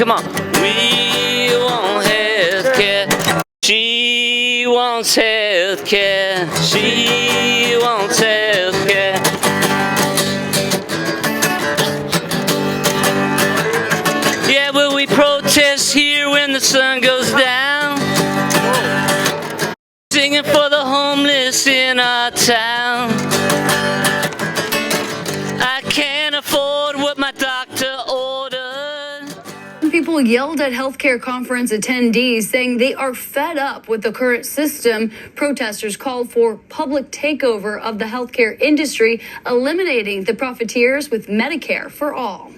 Come on. We want health care. She wants health care. She wants health care. Yeah, will we protest here when the sun goes down? Singing for the homeless in our town. I can't afford what my doctor ordered. People yelled at healthcare conference attendees, saying they are fed up with the current system. Protesters called for public takeover of the healthcare industry, eliminating the profiteers with Medicare for all.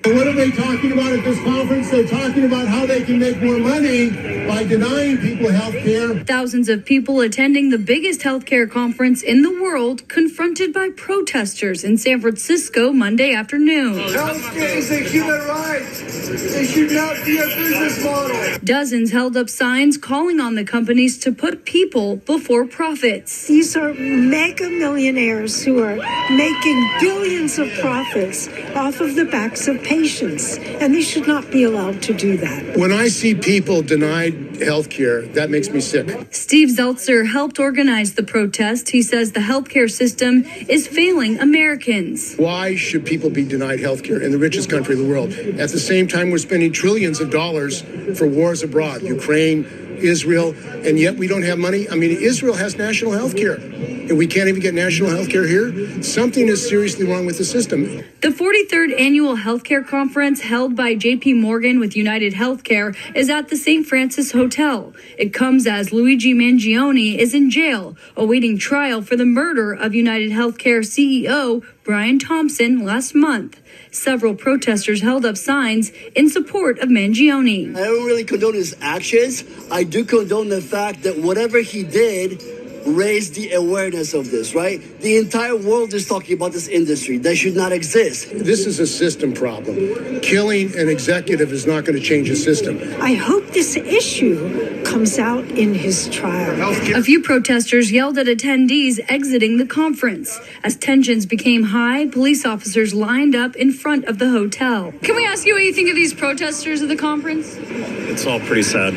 What are they talking about at this conference? They're talking about how they can make more money by denying people health care. Thousands of people attending the biggest healthcare conference in the world confronted by protesters in San Francisco Monday afternoon. Healthcare is a human right. It should not be a business model. Dozens held up signs calling on the companies to put people before profits. These are mega millionaires who are making billions of profits off of the backs of patients, and they should not be allowed to do that. When I see people denied health care, that makes me sick. Steve Zeltzer helped organize the protest. He says the healthcare system is failing Americans. Why should people be denied health care in the richest country in the world? At the same time, we're spending trillions of dollars for wars abroad, Ukraine, Israel, and yet we don't have money. I mean, Israel has national health care, and we can't even get national health care here. Something is seriously wrong with the system. The 43rd annual healthcare conference held by J.P. Morgan with United Healthcare is at the St. Francis Hotel. It comes as Luigi Mangione is in jail, awaiting trial for the murder of United Healthcare CEO Brian Thompson last month. Several protesters held up signs in support of Mangione. I don't really condone his actions. I do condone the fact that whatever he did raised the awareness of this, right? The entire world is talking about this industry. That should not exist. This is a system problem. Killing an executive is not going to change the system. I hope this issue comes out in his trial. A few protesters yelled at attendees exiting the conference. As tensions became high, police officers lined up in front of the hotel. Can we ask you what you think of these protesters at the conference? It's all pretty sad.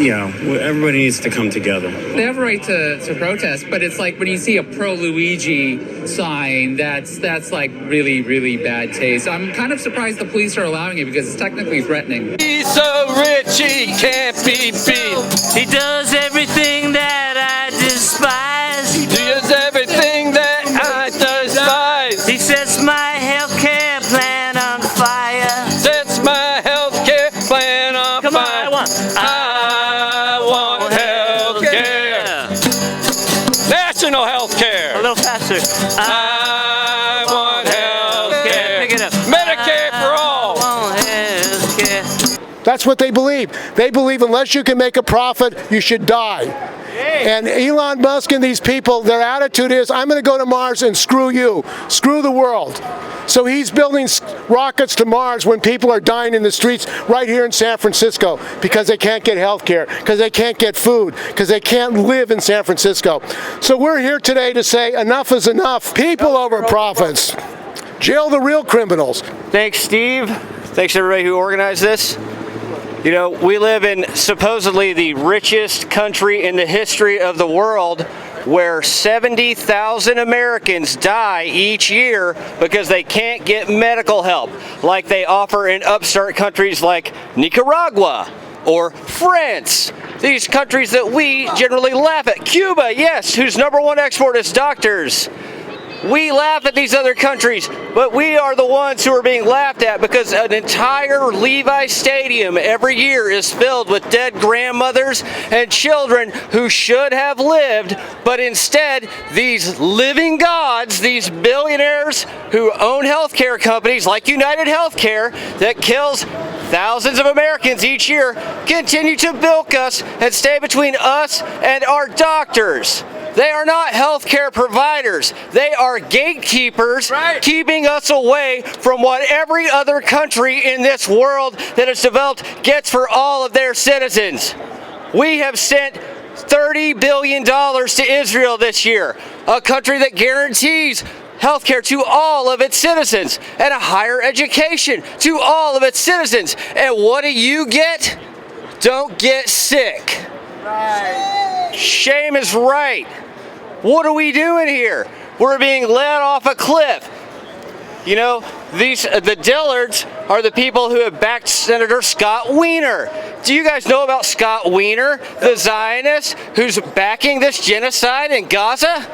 Yeah, everybody needs to come together. They have a right to protest, but it's like when you see a pro-Luigi sign, that's like really, really bad taste. I'm kind of surprised the police are allowing it because it's technically threatening. He's so rich he can't be beat. He does everything that I despise. He does everything that I despise. He sets my health care plan on fire. Sets my health care plan on fire. I want health care. National health care. A little faster. I want health care. Pick it up. Medicare for all. I want health care. That's what they believe. They believe unless you can make a profit, you should die. And Elon Musk and these people, their attitude is, I'm going to go to Mars and screw you, screw the world. So he's building rockets to Mars when people are dying in the streets right here in San Francisco because they can't get health care, because they can't get food, because they can't live in San Francisco. So we're here today to say enough is enough. People over profits. Jail the real criminals. Thanks, Steve. Thanks, everybody who organized this. You know, we live in supposedly the richest country in the history of the world, where 70,000 Americans die each year because they can't get medical help like they offer in upstart countries like Nicaragua or France. These countries that we generally laugh at. Cuba, yes, whose #1 export is doctors. We laugh at these other countries, but we are the ones who are being laughed at because an entire Levi Stadium every year is filled with dead grandmothers and children who should have lived, but instead these living gods, these billionaires who own healthcare companies like United Healthcare that kills thousands of Americans each year, continue to bilk us and stay between us and our doctors. They are not healthcare providers. They are gatekeepers, keeping us away from what every other country in this world that has developed gets for all of their citizens. We have sent $30 billion to Israel this year, a country that guarantees health care to all of its citizens and a higher education to all of its citizens. And what do you get? Don't get sick. Right. Shame is right. What are we doing here? We're being led off a cliff. You know, the Dillards are the people who have backed Senator Scott Wiener. Do you guys know about Scott Wiener, the Zionist who's backing this genocide in Gaza?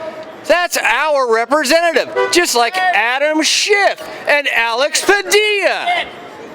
That's our representative, just like Adam Schiff and Alex Padilla.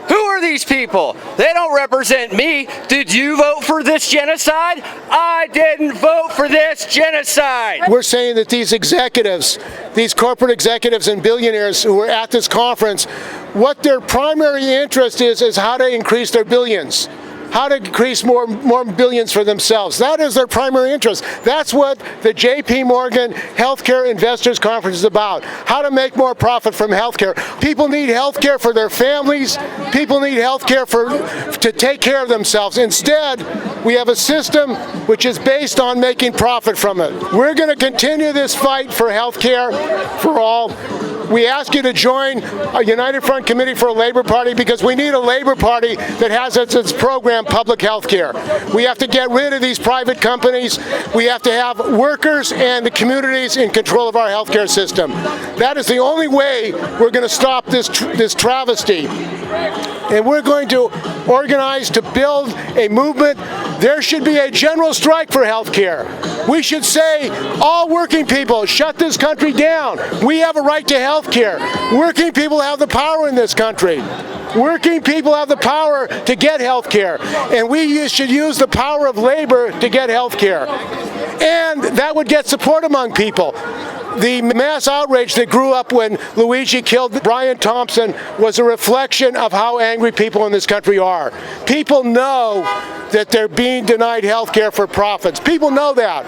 Who are these people? They don't represent me. Did you vote for this genocide? I didn't vote for this genocide. We're saying that these executives, these corporate executives and billionaires who are at this conference, what their primary interest is how to increase their billions. How to increase more billions for themselves. That is their primary interest. That's what the JP Morgan Healthcare Investors Conference is about. How to make more profit from healthcare. People need healthcare for their families. People need healthcare to take care of themselves. Instead, we have a system which is based on making profit from it. We're going to continue this fight for healthcare for all. We ask you to join a United Front Committee for a Labor Party because we need a Labor Party that has as its program public health care. We have to get rid of these private companies. We have to have workers and the communities in control of our health care system. That is the only way we're going to stop this travesty. And we're going to organize to build a movement. There should be a general strike for health care. We should say, all working people, shut this country down. We have a right to health care. Working people have the power in this country. Working people have the power to get health care. And we should use the power of labor to get health care. And that would get support among people. The mass outrage that grew up when Luigi killed Brian Thompson was a reflection of how angry people in this country are. People know that they're being denied health care for profits. People know that.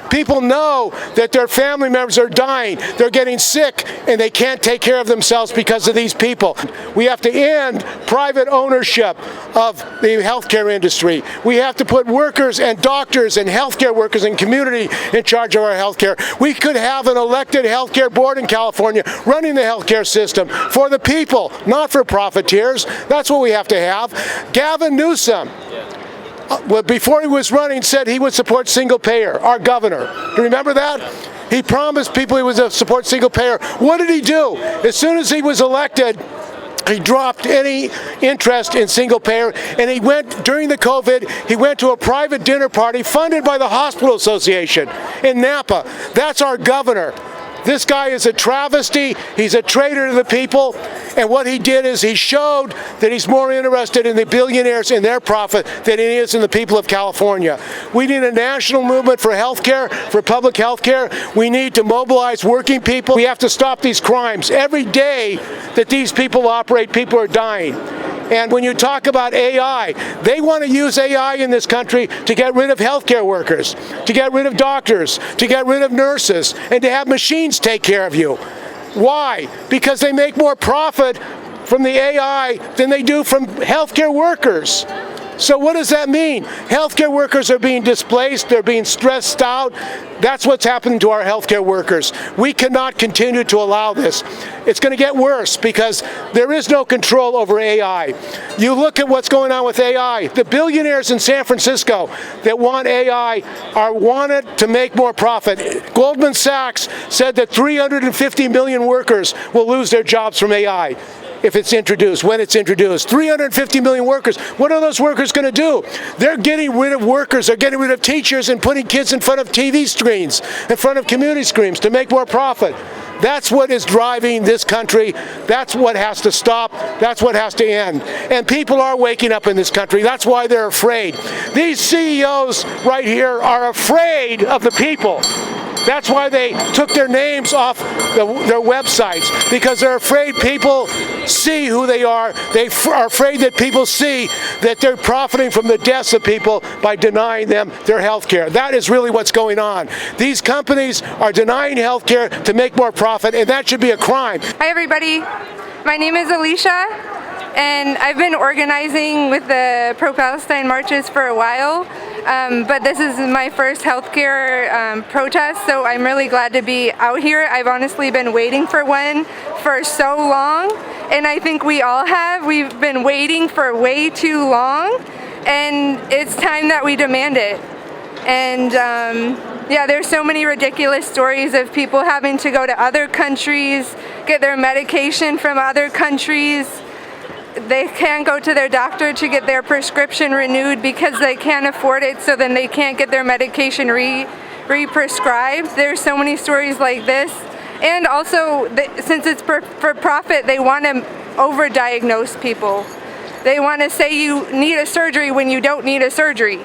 People know that their family members are dying, they're getting sick, and they can't take care of themselves because of these people. We have to end private ownership of the healthcare industry. We have to put workers and doctors and healthcare workers and community in charge of our healthcare. We could have an elected healthcare board in California running the healthcare system for the people, not for profiteers. That's what we have to have. Gavin Newsom, before he was running, said he would support single payer, our governor. Do you remember that? He promised people he would support single payer. What did he do? As soon as he was elected, he dropped any interest in single payer, and he went, during the COVID, he went to a private dinner party funded by the Hospital Association in Napa. That's our governor. This guy is a travesty. He's a traitor to the people. And what he did is he showed that he's more interested in the billionaires and their profit than he is in the people of California. We need a national movement for health care, for public health care. We need to mobilize working people. We have to stop these crimes. Every day that these people operate, people are dying. And when you talk about AI, they want to use AI in this country to get rid of healthcare workers, to get rid of doctors, to get rid of nurses, and to have machines take care of you. Why? Because they make more profit from the AI than they do from healthcare workers. So what does that mean? Healthcare workers are being displaced, they're being stressed out. That's what's happening to our healthcare workers. We cannot continue to allow this. It's going to get worse because there is no control over AI. You look at what's going on with AI. The billionaires in San Francisco that want AI are wanted to make more profit. Goldman Sachs said that 350 million workers will lose their jobs from AI. If it's introduced, when it's introduced. 350 million workers. What are those workers going to do? They're getting rid of workers. They're getting rid of teachers and putting kids in front of TV screens, in front of community screens to make more profit. That's what is driving this country. That's what has to stop. That's what has to end. And people are waking up in this country. That's why they're afraid. These CEOs right here are afraid of the people. That's why they took their names off their websites, because they're afraid people see who they are. They are afraid that people see that they're profiting from the deaths of people by denying them their health care. That is really what's going on. These companies are denying health care to make more profit, and that should be a crime. Hi, everybody. My name is Alicia. and I've been organizing with the pro-Palestine marches for a while, but this is my first healthcare protest, so I'm really glad to be out here. I've honestly been waiting for one for so long, and I think we all have. We've been waiting for way too long, and it's time that we demand it. And yeah, there's so many ridiculous stories of people having to go to other countries, get their medication from other countries. They can't go to their doctor to get their prescription renewed because they can't afford it, so then they can't get their medication re-prescribed. There's so many stories like this. And also, since it's for profit, they want to overdiagnose people. They want to say you need a surgery when you don't need a surgery.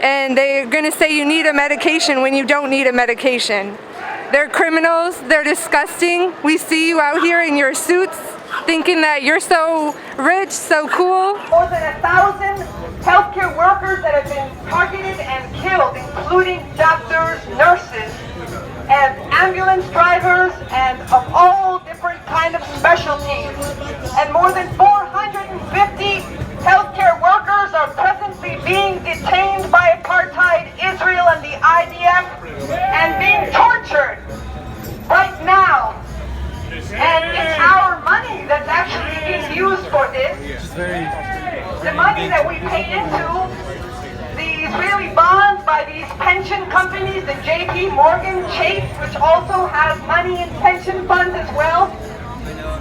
And they're going to say you need a medication when you don't need a medication. They're criminals. They're disgusting. We see you out here in your suits thinking that you're so rich, so cool. More than 1,000 healthcare workers that have been targeted and killed, including doctors, nurses, and ambulance drivers, and of all different kind of specialties. And more than 450 healthcare workers are presently being detained by apartheid Israel and the IDF and being tortured right now. And it's our money that's actually being used for this. The money that we pay into the Israeli bonds by these pension companies, the JP Morgan Chase, which also has money in pension funds as well,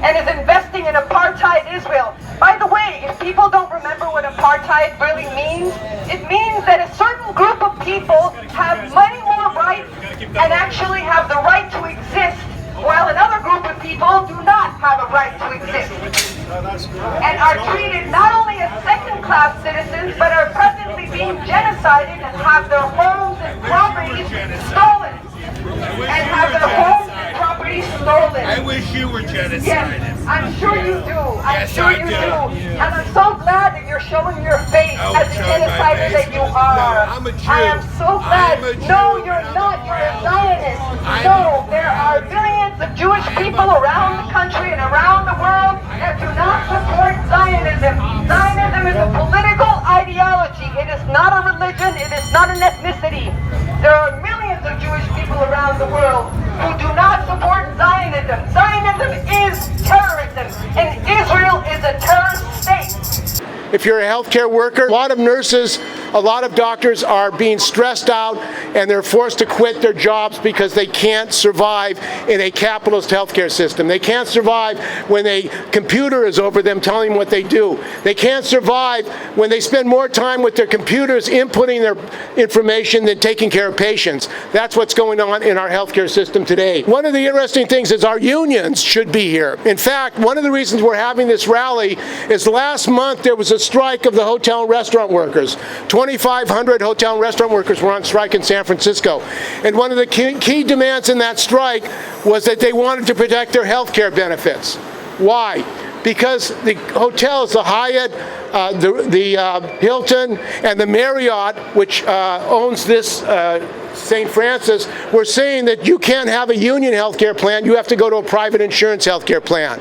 and is investing in apartheid Israel. By the way, if people don't remember what apartheid really means, it means that a certain group of people have many more rights and actually have the right to exist, while another group of people do not have a right to exist, and are treated not only as second-class citizens, but are presently being genocided and have their homes and properties stolen. And have their homes and property stolen. I wish you were genocided. Yes, I'm sure you do. I'm Yes, sure I you do. do. And I'm so glad that you're showing your face I as will the show my genocider face. that you are. No, I'm a Jew. I am so glad. I'm a Jew. No, you're not. You're a Zionist. No, there are billions of Jewish people around the country and around the world that do not support Zionism. Zionism is a political ideology. It is not a religion. It is not an ethnicity. There are millions of Jewish people around the world who do not support Zionism. Zionism is terrorism, and Israel is a terrorist state. If you're a healthcare worker, a lot of nurses, a lot of doctors are being stressed out and they're forced to quit their jobs because they can't survive in a capitalist healthcare system. They can't survive when a computer is over them telling them what they do. They can't survive when they spend more time with their computers inputting their information than taking care of patients. That's what's going on in our healthcare system today. One of the interesting things is our unions should be here. In fact, one of the reasons we're having this rally is last month there was a strike of the hotel and restaurant workers. 2,500 hotel and restaurant workers were on strike in San Francisco. And one of the key demands in that strike was that they wanted to protect their health care benefits. Why? Because the hotels, the Hyatt, the Hilton, and the Marriott, which owns this St. Francis, were saying that you can't have a union health care plan, you have to go to a private insurance health care plan.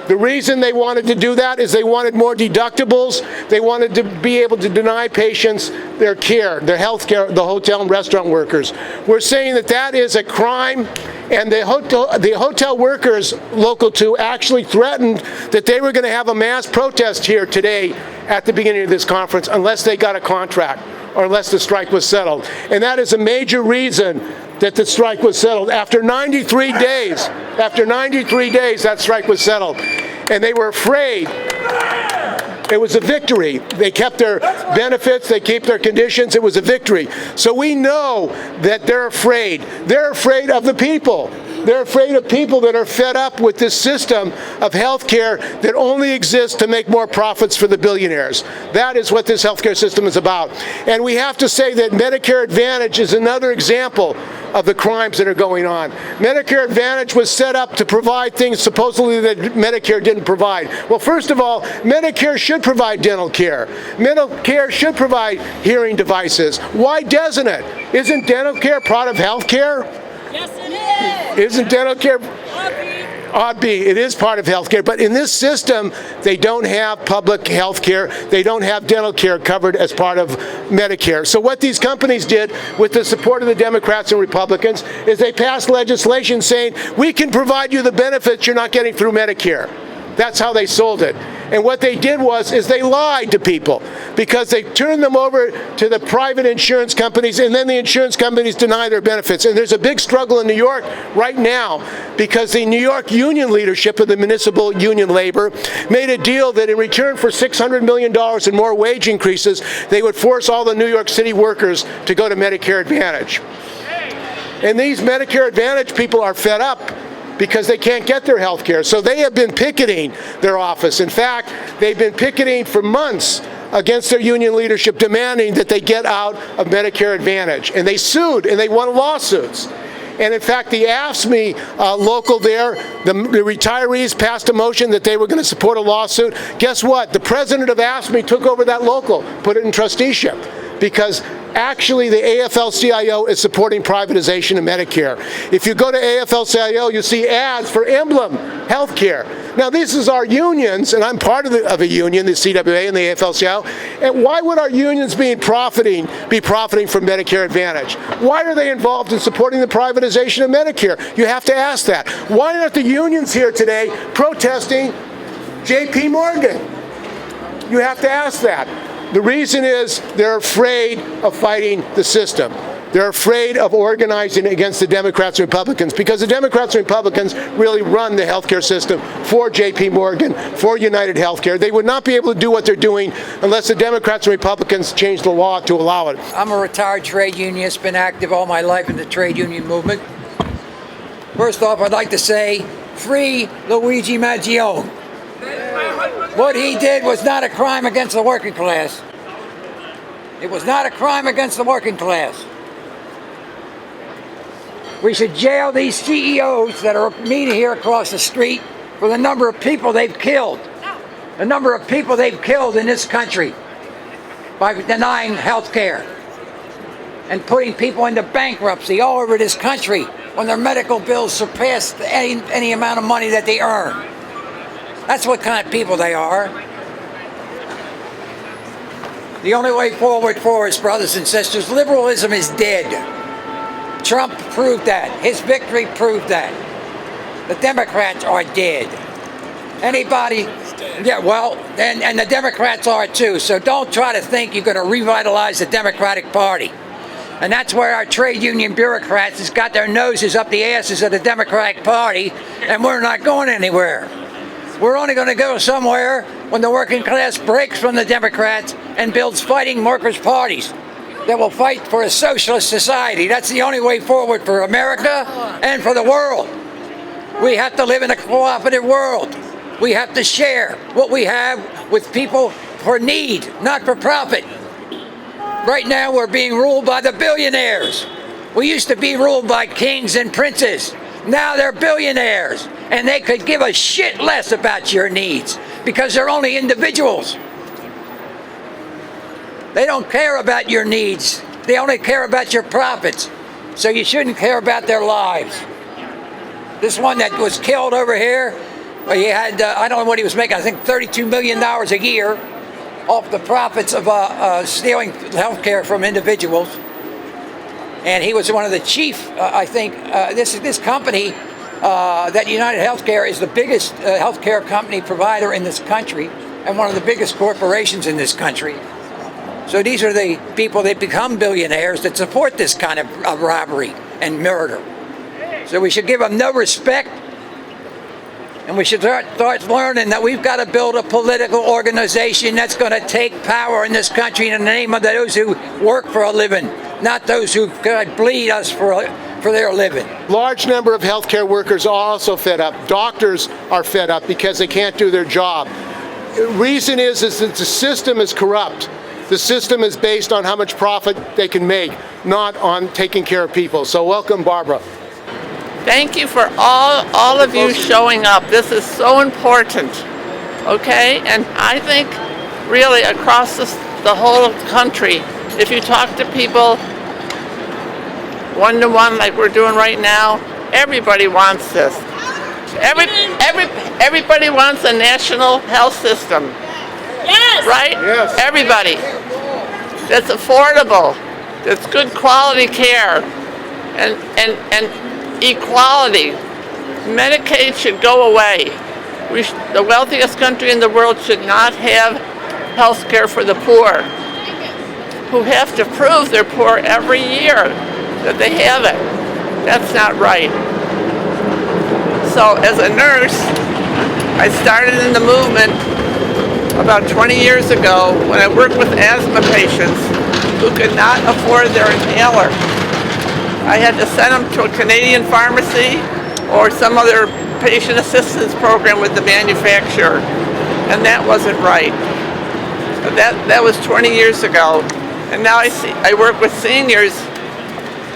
The reason they wanted to do that is they wanted more deductibles. They wanted to be able to deny patients their care, their health care, the hotel and restaurant workers. We're saying that that is a crime, and the hotel workers local to actually threatened that they were going to have a mass protest here today at the beginning of this conference unless they got a contract or unless the strike was settled. And that is a major reason that the strike was settled. After 93 days, that strike was settled. And they were afraid. It was a victory. They kept their benefits, they keep their conditions, it was a victory. So we know that they're afraid. They're afraid of the people. They're afraid of people that are fed up with this system of health care that only exists to make more profits for the billionaires. That is what this health care system is about. And we have to say that Medicare Advantage is another example of the crimes that are going on. Medicare Advantage was set up to provide things supposedly that Medicare didn't provide. Well, first of all, Medicare should provide dental care. Medicare should provide hearing devices. Why doesn't it? Isn't dental care part of health care? Yes, it is. Isn't dental care? Ought be. It is part of health care. But in this system, they don't have public health care. They don't have dental care covered as part of Medicare. So what these companies did with the support of the Democrats and Republicans is they passed legislation saying, we can provide you the benefits you're not getting through Medicare. That's how they sold it. And what they did is they lied to people because they turned them over to the private insurance companies, and then the insurance companies deny their benefits. And there's a big struggle in New York right now because the New York union leadership of the municipal union labor made a deal that in return for $600 million in more wage increases, they would force all the New York City workers to go to Medicare Advantage. And these Medicare Advantage people are fed up because they can't get their health care. So they have been picketing their office. In fact, they've been picketing for months against their union leadership, demanding that they get out of Medicare Advantage. And they sued, and they won lawsuits. And in fact, the AFSCME local there, the retirees passed a motion that they were going to support a lawsuit. Guess what? The president of AFSCME took over that local, put it in trusteeship, because actually the AFL-CIO is supporting privatization of Medicare. If you go to AFL-CIO, you see ads for Emblem Healthcare. Now, this is our unions, and I'm part of a union, the CWA and the AFL-CIO, and why would our unions be profiting from Medicare Advantage? Why are they involved in supporting the privatization of Medicare? You have to ask that. Why aren't the unions here today protesting JP Morgan? You have to ask that. The reason is they're afraid of fighting the system. They're afraid of organizing against the Democrats and Republicans because the Democrats and Republicans really run the healthcare system for JP Morgan, for United Healthcare. They would not be able to do what they're doing unless the Democrats and Republicans change the law to allow it. I'm a retired trade unionist, been active all my life in the trade union movement. First off, I'd like to say, free Luigi Mangione. What he did was not a crime against the working class. It was not a crime against the working class. We should jail these CEOs that are meeting here across the street for the number of people they've killed. The number of people they've killed in this country by denying health care and putting people into bankruptcy all over this country when their medical bills surpass any amount of money that they earn. That's what kind of people they are. The only way forward for us, brothers and sisters, liberalism is dead. Trump proved that. His victory proved that. The Democrats are dead. Anybody, yeah, well, and the Democrats are too, so don't try to think you're going to revitalize the Democratic Party. And that's where our trade union bureaucrats has got their noses up the asses of the Democratic Party, and we're not going anywhere. We're only going to go somewhere when the working class breaks from the Democrats and builds fighting workers' parties that will fight for a socialist society. That's the only way forward for America and for the world. We have to live in a cooperative world. We have to share what we have with people for need, not for profit. Right now, we're being ruled by the billionaires. We used to be ruled by kings and princes. Now they're billionaires, and they could give a shit less about your needs because they're only individuals. They don't care about your needs. They only care about your profits. So you shouldn't care about their lives. This one that was killed over here, he had, I don't know what he was making, I think $32 million a year off the profits of stealing health care from individuals. And he was one of the chief, I think, this company, that United Healthcare is the biggest healthcare company provider in this country and one of the biggest corporations in this country. So these are the people that become billionaires that support this kind of robbery and murder. So we should give them no respect, and we should start learning that we've got to build a political organization that's going to take power in this country in the name of those who work for a living, not those who bleed us for their living. Large number of healthcare workers are also fed up. Doctors are fed up because they can't do their job. The reason is that the system is corrupt. The system is based on how much profit they can make, not on taking care of people. So welcome, Barbara. Thank you for all of you showing up. This is so important, okay? And I think really across the whole country, if you talk to people one-to-one like we're doing right now, everybody wants this. Everybody wants a national health system. Yes. Right? Yes. Everybody. That's affordable. That's good quality care. And equality. Medicaid should go away. The wealthiest country in the world should not have health care for the poor, who have to prove they're poor every year that they have it. That's not right. So as a nurse, I started in the movement about 20 years ago when I worked with asthma patients who could not afford their inhaler. I had to send them to a Canadian pharmacy or some other patient assistance program with the manufacturer, and that wasn't right. But that was 20 years ago, and now I work with seniors,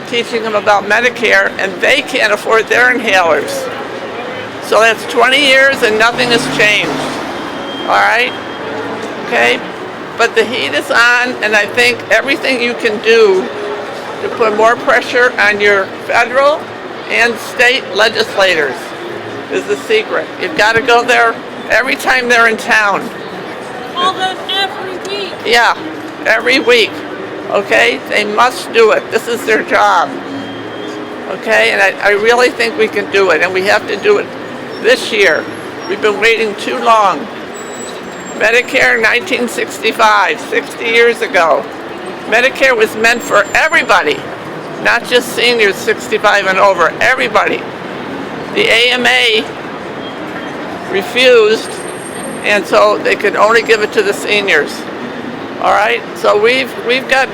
teaching them about Medicare, and they can't afford their inhalers. So that's 20 years and nothing has changed. All right? Okay? But the heat is on, and I think everything you can do to put more pressure on your federal and state legislators is the secret. You've got to go there every time they're in town. Call them every week. Yeah, every week. Okay? They must do it. This is their job. Okay? And I really think we can do it, and we have to do it this year. We've been waiting too long. Medicare 1965, 60 years ago. Medicare was meant for everybody, not just seniors 65 and over, everybody. The AMA refused, and so they could only give it to the seniors. All right, so we've got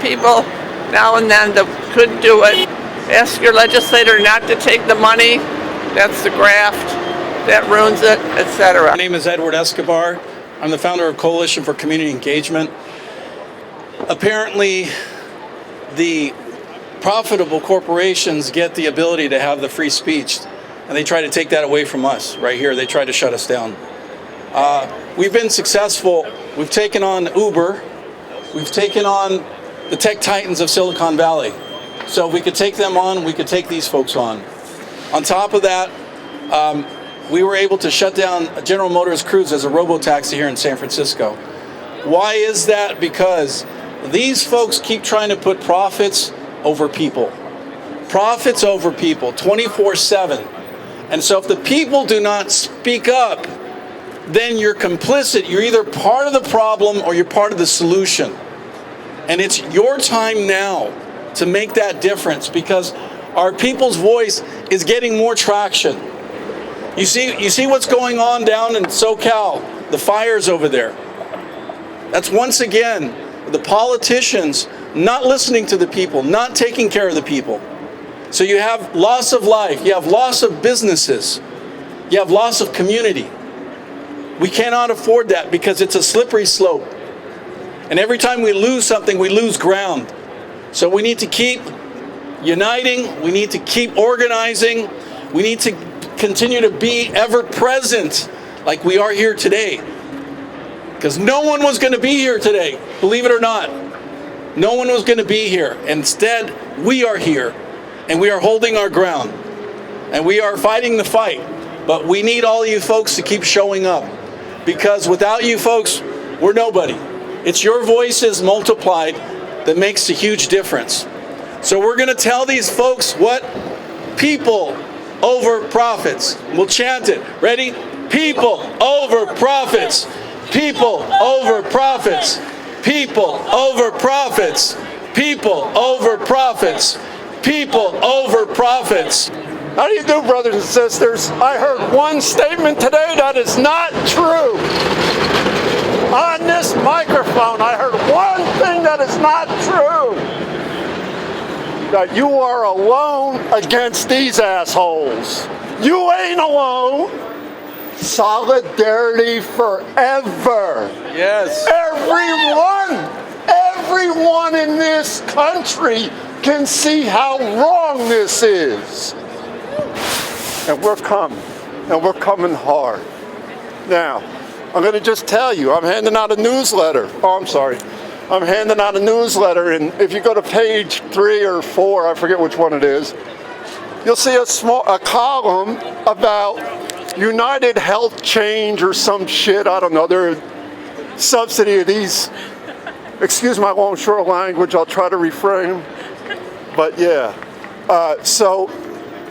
people now and then that could do it. Ask your legislator not to take the money. That's the graft. That ruins it, etc. My name is Edward Escobar. I'm the founder of Coalition for Community Engagement. Apparently, the profitable corporations get the ability to have the free speech, and they try to take that away from us right here. They try to shut us down. We've been successful. We've taken on Uber. We've taken on the tech titans of Silicon Valley. So if we could take them on, we could take these folks on. On top of that, we were able to shut down General Motors Cruise as a robo-taxi here in San Francisco. Why is that? Because these folks keep trying to put profits over people. Profits over people, 24/7. And so if the people do not speak up, then you're complicit. You're either part of the problem or you're part of the solution. And it's your time now to make that difference, because our people's voice is getting more traction. You see what's going on down in SoCal, the fires over there. That's once again the politicians not listening to the people, not taking care of the people. So you have loss of life, you have loss of businesses, you have loss of community. We cannot afford that because it's a slippery slope. And every time we lose something, we lose ground. So we need to keep uniting, we need to keep organizing, we need to continue to be ever present like we are here today. Because no one was going to be here today, believe it or not. No one was going to be here. Instead, we are here, and we are holding our ground, and we are fighting the fight. But we need all you folks to keep showing up, because without you folks, we're nobody. It's your voices multiplied that makes a huge difference. So we're going to tell these folks what? People over profits. We'll chant it. Ready? People over profits. People over profits. People over profits. People over profits. People over profits. How do you do, brothers and sisters? I heard one statement today that is not true. On this microphone, I heard one thing that is not true. That you are alone against these assholes. You ain't alone. Solidarity forever. Yes. Everyone in this country can see how wrong this is. And we're coming hard. Now, I'm going to just tell you, I'm handing out a newsletter. I'm handing out a newsletter, and if you go to page 3 or 4, I forget which one it is, you'll see a column about United Health Change or some shit. I don't know. They're a subsidy of these. Excuse my longshore language. I'll try to refrain. But yeah. So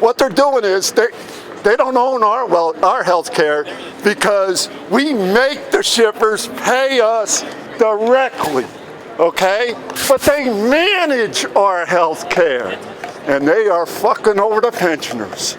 what they're doing is they don't own our health care because we make the shippers pay us directly. Okay? But they manage our health care, and they are fucking over the pensioners.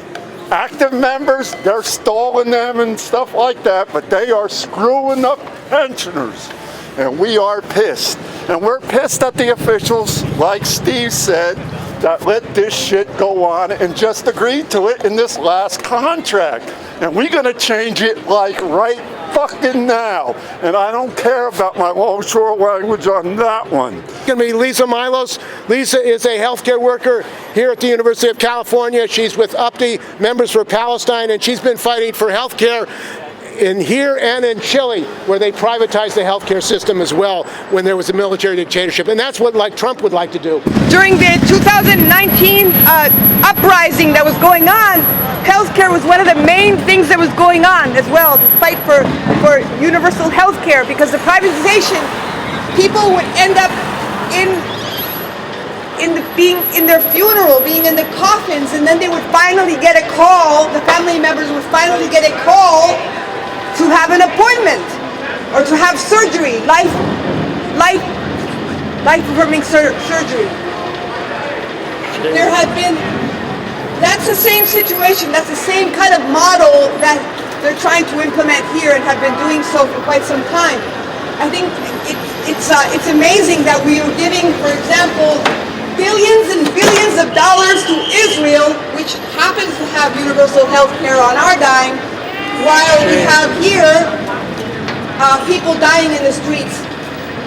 Active members, they're stalling them and stuff like that, but they are screwing the pensioners. And we are pissed. And we're pissed at the officials, like Steve said, that let this shit go on and just agreed to it in this last contract. And we're gonna change it like right fucking now. And I don't care about my longshore language on that one. It's gonna be Lisa Milos. Lisa is a healthcare worker here at the University of California. She's with UPTI, Members for Palestine, and she's been fighting for healthcare in here and in Chile, where they privatized the healthcare system as well when there was a military dictatorship. And that's what Trump would like to do. During the 2019 uprising that was going on, healthcare was one of the main things that was going on as well, to fight for universal healthcare, because the privatization, people would end up being in their funeral, being in the coffins, and then they would finally get a call, the family members would finally get a call to have an appointment or to have surgery, life-affirming surgery. There had been, that's the same situation, that's the same kind of model that they're trying to implement here and have been doing so for quite some time. I think it's amazing that we are giving, for example, billions and billions of dollars to Israel, which happens to have universal health care on our dime, while we have here people dying in the streets.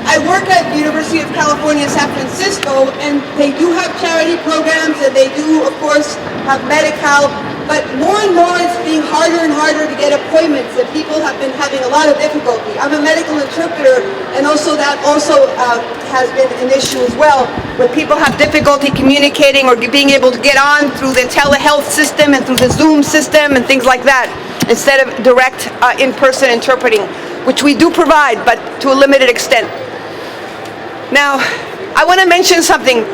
I work at the University of California, San Francisco, and they do have charity programs, and they do, of course, have Medi-Cal, but more and more it's being harder and harder to get appointments, and people have been having a lot of difficulty. I'm a medical interpreter, and that also has been an issue as well, where people have difficulty communicating or being able to get on through the telehealth system and through the Zoom system and things like that, instead of direct in-person interpreting, which we do provide, but to a limited extent. Now, I want to mention something.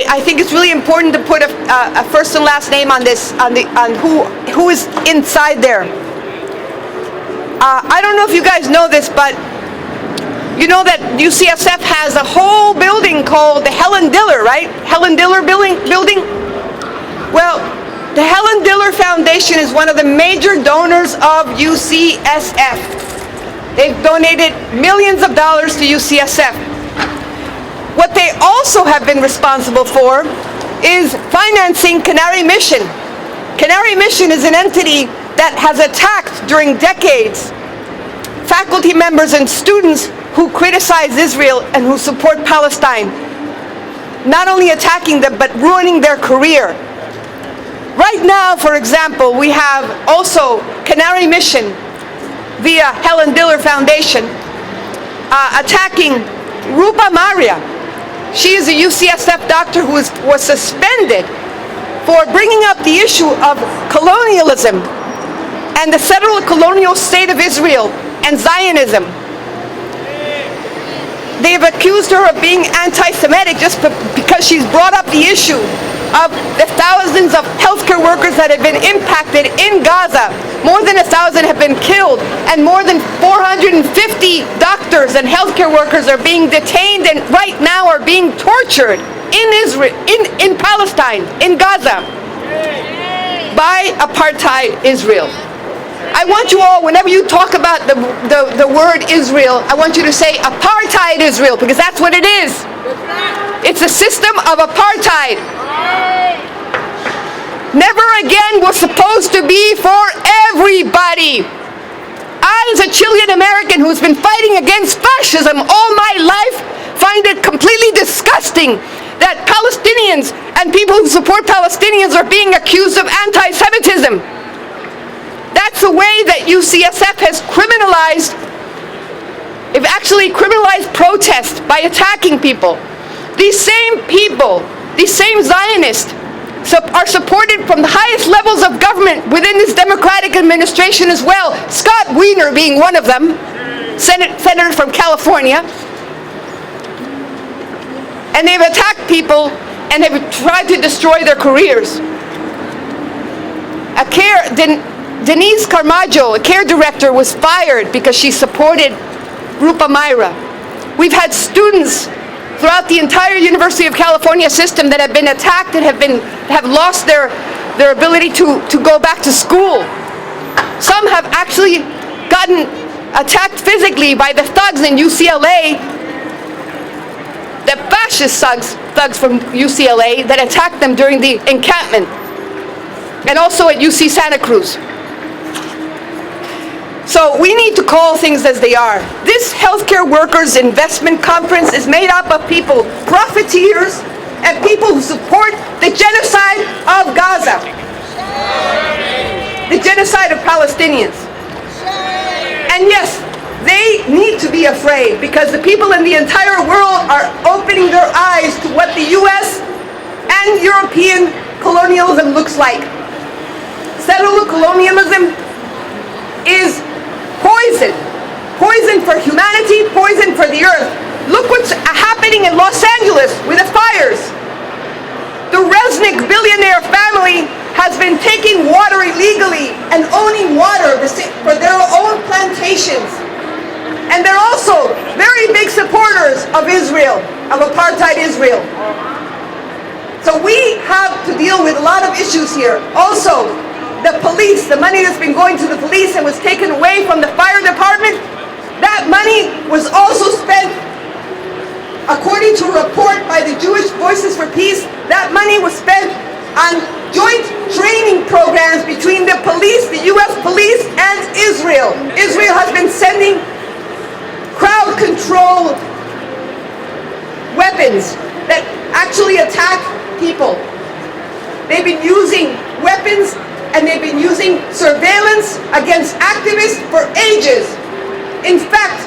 I think it's really important to put a first and last name on this, on who is inside there. I don't know if you guys know this, but you know that UCSF has a whole building called the Helen Diller, right? Helen Diller building? Well, the Helen Diller Foundation is one of the major donors of UCSF. They've donated millions of dollars to UCSF. What they also have been responsible for is financing Canary Mission. Canary Mission is an entity that has attacked during decades faculty members and students who criticize Israel and who support Palestine. Not only attacking them, but ruining their career. Right now, for example, we have also Canary Mission via Helen Diller Foundation attacking Rupa Maria. She is a UCSF doctor who was suspended for bringing up the issue of colonialism and the federal colonial state of Israel and Zionism. They've accused her of being anti-Semitic just because she's brought up the issue of the thousands of healthcare workers that have been impacted in Gaza. More than 1,000 have been killed, and more than 450 doctors and healthcare workers are being detained and right now are being tortured in Israel, in Palestine, in Gaza, by apartheid Israel. I want you all, whenever you talk about the word Israel, I want you to say apartheid Israel, because that's what it is. It's a system of apartheid. Never again was supposed to be for everybody. I, as a Chilean American who's been fighting against fascism all my life, find it completely disgusting that Palestinians and people who support Palestinians are being accused of anti-Semitism. That's the way that UCSF has criminalized, they've actually criminalized protest by attacking people. These same people, these same Zionists, are supported from the highest levels of government within this Democratic administration as well, Scott Wiener being one of them, senator from California. And they've attacked people and they've tried to destroy their careers. Denise Carmajo, a care director, was fired because she supported Rupa Myra. We've had students throughout the entire University of California system that have been attacked and have lost their ability to go back to school. Some have actually gotten attacked physically by the thugs in UCLA, the fascist thugs from UCLA that attacked them during the encampment, and also at UC Santa Cruz. So we need to call things as they are. This healthcare workers investment conference is made up of people, profiteers, and people who support the genocide of Gaza, the genocide of Palestinians. And yes, they need to be afraid because the people in the entire world are opening their eyes to what the US and European colonialism looks like. Settler colonialism is poison. Poison for humanity, poison for the earth. Look what's happening in Los Angeles with the fires. The Resnick billionaire family has been taking water illegally and owning water for their own plantations. And they're also very big supporters of Israel, of apartheid Israel. So we have to deal with a lot of issues here. Also, the police, the money that's been going to the police and was taken away from the fire department, that money was also spent, according to a report by the Jewish Voices for Peace, that money was spent on joint training programs between the police, the US police, and Israel. Israel has been sending crowd control weapons that actually attack people. They've been using weapons and they've been using surveillance against activists for ages. In fact,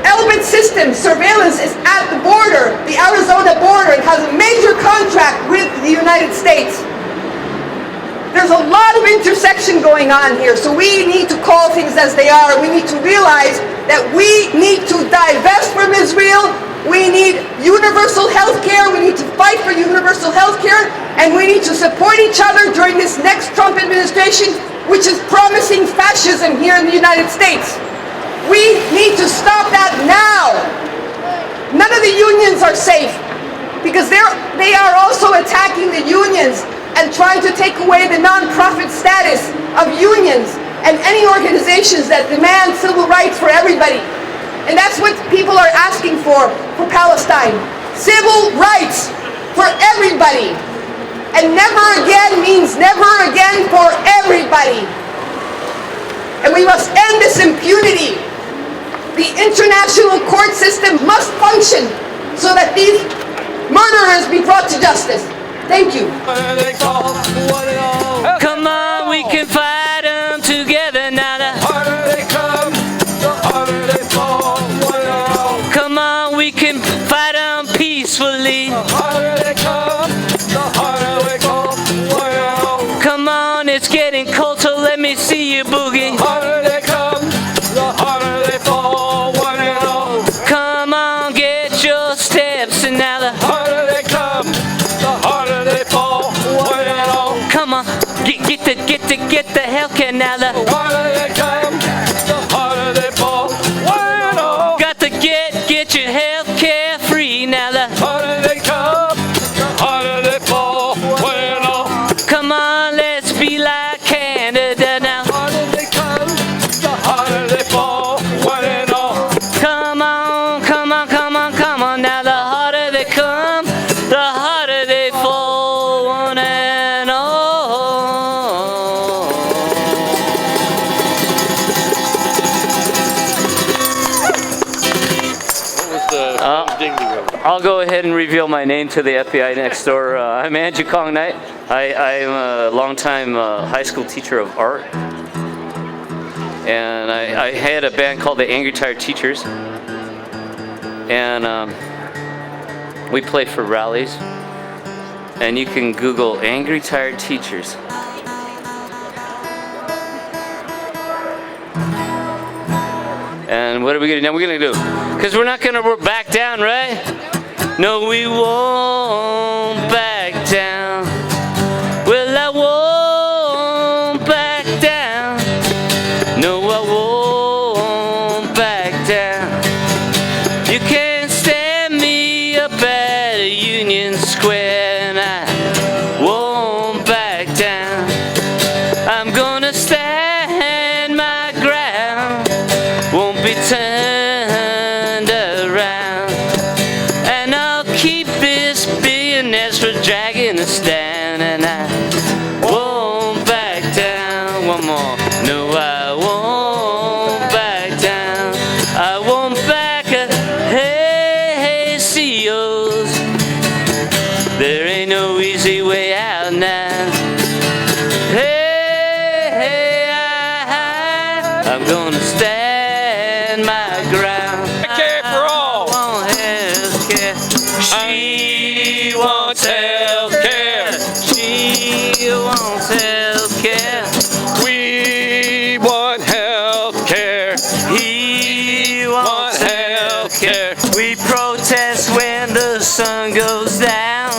Elbit Systems surveillance is at the border, the Arizona border, and has a major contract with the United States. There's a lot of intersection going on here, so we need to call things as they are. We need to realize that we need to divest from Israel. We need universal health care. We need to fight for universal health care. And we need to support each other during this next Trump administration, which is promising fascism here in the United States. We need to stop that now. None of the unions are safe because they are also attacking the unions and trying to take away the non-profit status of unions and any organizations that demand civil rights for everybody. And that's what people are asking for Palestine. Civil rights for everybody. And never again means never again for everybody. And we must end this impunity. The international court system must function so that these murderers be brought to justice. Thank you. Come on, we can fight them together now. The harder they come, the harder they fall. Come on, we can fight them peacefully. The harder they come, the harder they go. Come on, it's getting cold, so let me see you boogie. The harder they come, the harder they fall. Come on, get your steps, and now the harder they come, the harder they fall. Come on, get the healthcare now. The harder they come, the harder they fall. Got to get your healthcare free now. The harder they come, the harder they fall. Come on, let's be like Canada now. The harder they come, the harder they fall. Come on, come on, come on, come on now. The harder they come, the harder they fall. One and all. I'll go ahead and reveal my name to the FBI next door. I'm Andrew Kong Knight. I'm a longtime high school teacher of art. And I had a band called the Angry Tired Teachers. And we play for rallies. and you can Google angry tired teachers. And what are we gonna do? Now we're gonna do, because we're not gonna back down, right? No, we won't back down. Well, I won't back down. No, I won't back down. You can't stand me up at Union Square, and I won't back down. I'm gonna stand my ground, won't be turned around, and I'll keep this billionaires for dragging us down, and I won't back down. One more. No, I won't back down. I won't back up. Hey, CEOs, there ain't no easy way out now. Hey, I'm gonna stand my ground. Medicare for all. I want healthcare. She wants healthcare. She wants healthcare. We want healthcare. He wants healthcare. We protest when the sun goes down.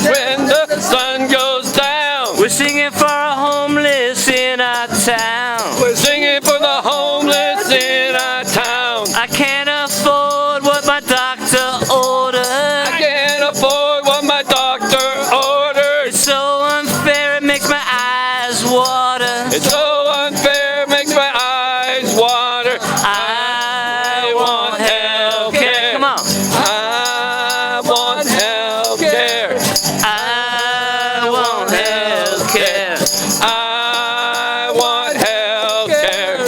When the sun goes down. We're singing for our homeless in our town. We're singing for the homeless in our town. I can't afford what my doctor ordered. I can't afford what my doctor ordered. It's so unfair, it makes my eyes water. It's so unfair, it makes my eyes water. I want healthcare. Come on. I want healthcare. I want healthcare. I want healthcare.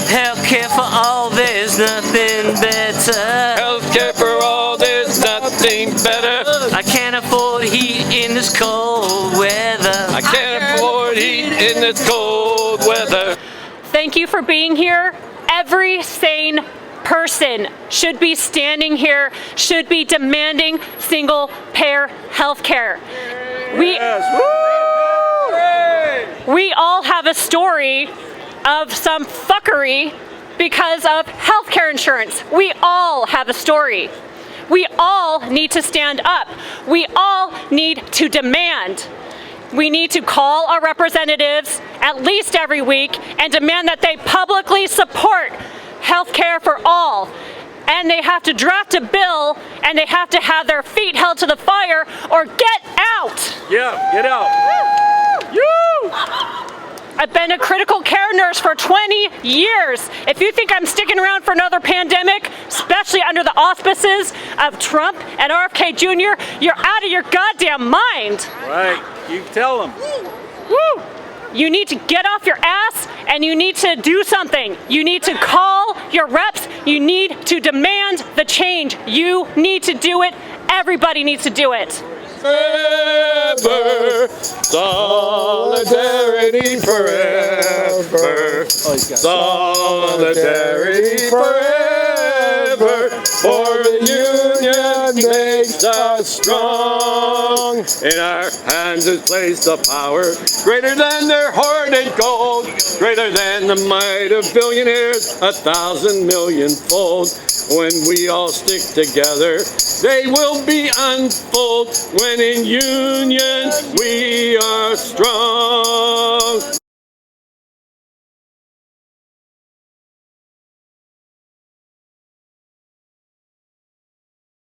Healthcare for all, there's nothing better. Healthcare for all, there's nothing better. I can't afford heat in this cold weather. I can't afford heat in this cold weather. Thank you for being here. Every sane person should be standing here, should be demanding single-payer health care. We all have a story of some fuckery because of health care insurance. We all have a story. We all need to stand up. We all need to demand. We need to call our representatives at least every week and demand that they publicly support health care for all. And they have to draft a bill, and they have to have their feet held to the fire or get out. Yeah, get out. I've been a critical care nurse for 20 years. If you think I'm sticking around for another pandemic, especially under the auspices of Trump and RFK Jr., you're out of your goddamn mind. Right, you tell them. Woo! You need to get off your ass and you need to do something. You need to call your reps. You need to demand the change. You need to do it. Everybody needs to do it. Forever, solidarity forever, solidarity forever, for the union makes us strong. In our hands is placed the power greater than their hoarded gold, greater than the might of billionaires, 1,000 million-fold. When we all stick together, they will be unfold. When in union we are strong.